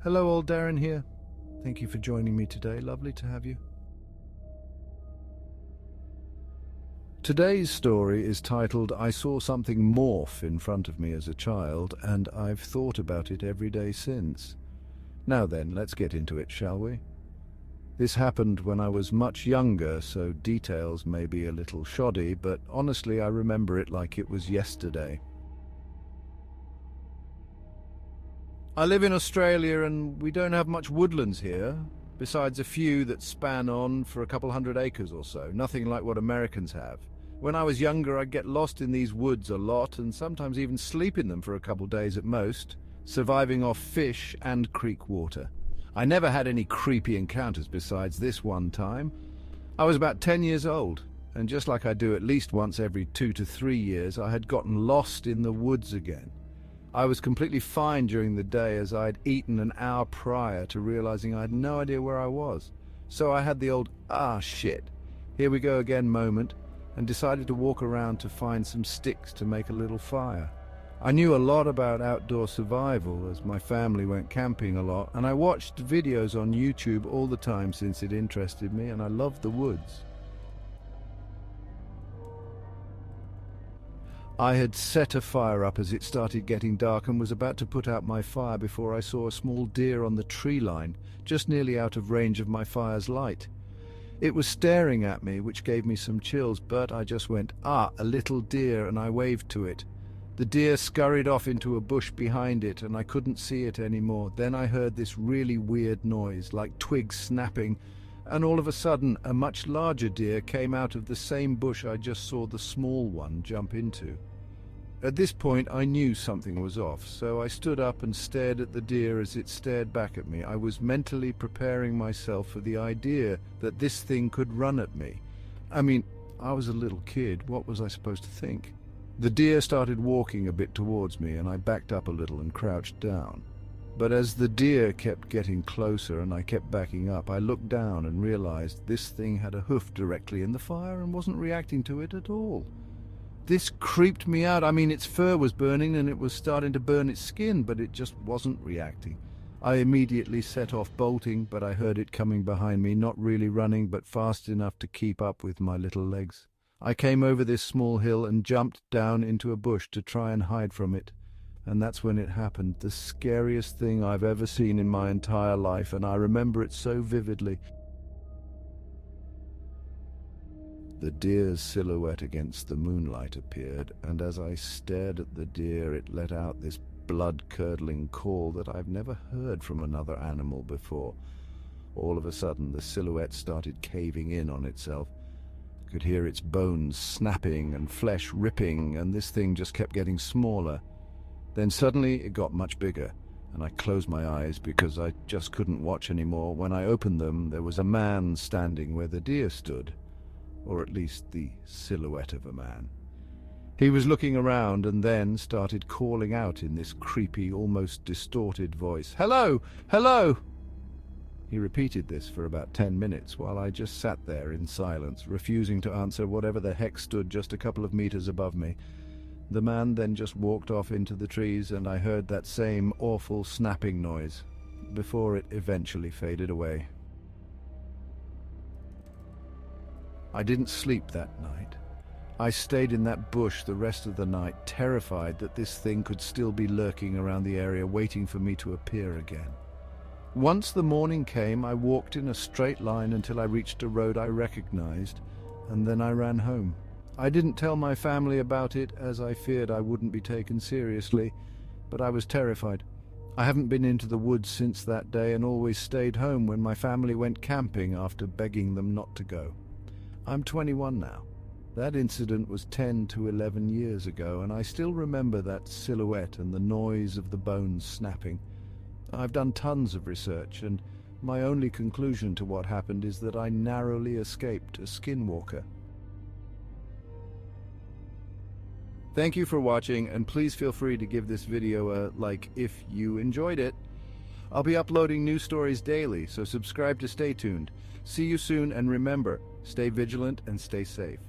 Hello, old Darren here. Thank you for joining me today. Lovely to have you. Today's story is titled, I Saw Something Morph in Front of Me as a Child, and I've thought about it every day since. Now then, let's get into it, shall we? This happened when I was much younger, so details may be a little shoddy, but honestly I remember it like it was yesterday. I live in Australia and we don't have much woodlands here, besides a few that span on for a couple hundred acres or so, nothing like what Americans have. When I was younger, I'd get lost in these woods a lot and sometimes even sleep in them for a couple days at most, surviving off fish and creek water. I never had any creepy encounters besides this one time. I was about 10 years old, and just like I do at least once every 2 to 3 years, I had gotten lost in the woods again. I was completely fine during the day as I'd eaten an hour prior to realizing I had no idea where I was. So I had the old, shit, here we go again moment, and decided to walk around to find some sticks to make a little fire. I knew a lot about outdoor survival as my family went camping a lot, and I watched videos on YouTube all the time since it interested me, and I loved the woods. I had set a fire up as it started getting dark and was about to put out my fire before I saw a small deer on the tree line, just nearly out of range of my fire's light. It was staring at me, which gave me some chills, but I just went, a little deer, and I waved to it. The deer scurried off into a bush behind it, and I couldn't see it anymore. Then I heard this really weird noise, like twigs snapping, and all of a sudden a much larger deer came out of the same bush I just saw the small one jump into. At this point I knew something was off, so I stood up and stared at the deer as it stared back at me. I was mentally preparing myself for the idea that this thing could run at me. I mean, I was a little kid, what was I supposed to think? The deer started walking a bit towards me and I backed up a little and crouched down. But as the deer kept getting closer and I kept backing up, I looked down and realized this thing had a hoof directly in the fire and wasn't reacting to it at all. This creeped me out. I mean, its fur was burning and it was starting to burn its skin, but it just wasn't reacting. I immediately set off bolting, but I heard it coming behind me, not really running, but fast enough to keep up with my little legs. I came over this small hill and jumped down into a bush to try and hide from it. And that's when it happened, the scariest thing I've ever seen in my entire life, and I remember it so vividly. The deer's silhouette against the moonlight appeared, and as I stared at the deer, it let out this blood-curdling call that I've never heard from another animal before. All of a sudden, the silhouette started caving in on itself. I could hear its bones snapping and flesh ripping, and this thing just kept getting smaller. Then suddenly it got much bigger, and I closed my eyes because I just couldn't watch anymore. When I opened them, there was a man standing where the deer stood, or at least the silhouette of a man. He was looking around and then started calling out in this creepy, almost distorted voice, "Hello! Hello!" He repeated this for about 10 minutes while I just sat there in silence, refusing to answer whatever the heck stood just a couple of meters above me. The man then just walked off into the trees, and I heard that same awful snapping noise before it eventually faded away. I didn't sleep that night. I stayed in that bush the rest of the night, terrified that this thing could still be lurking around the area waiting for me to appear again. Once the morning came, I walked in a straight line until I reached a road I recognized, and then I ran home. I didn't tell my family about it as I feared I wouldn't be taken seriously, but I was terrified. I haven't been into the woods since that day and always stayed home when my family went camping after begging them not to go. I'm 21 now. That incident was 10 to 11 years ago, and I still remember that silhouette and the noise of the bones snapping. I've done tons of research, and my only conclusion to what happened is that I narrowly escaped a skinwalker. Thank you for watching, and please feel free to give this video a like if you enjoyed it. I'll be uploading new stories daily, so subscribe to stay tuned. See you soon, and remember, stay vigilant and stay safe.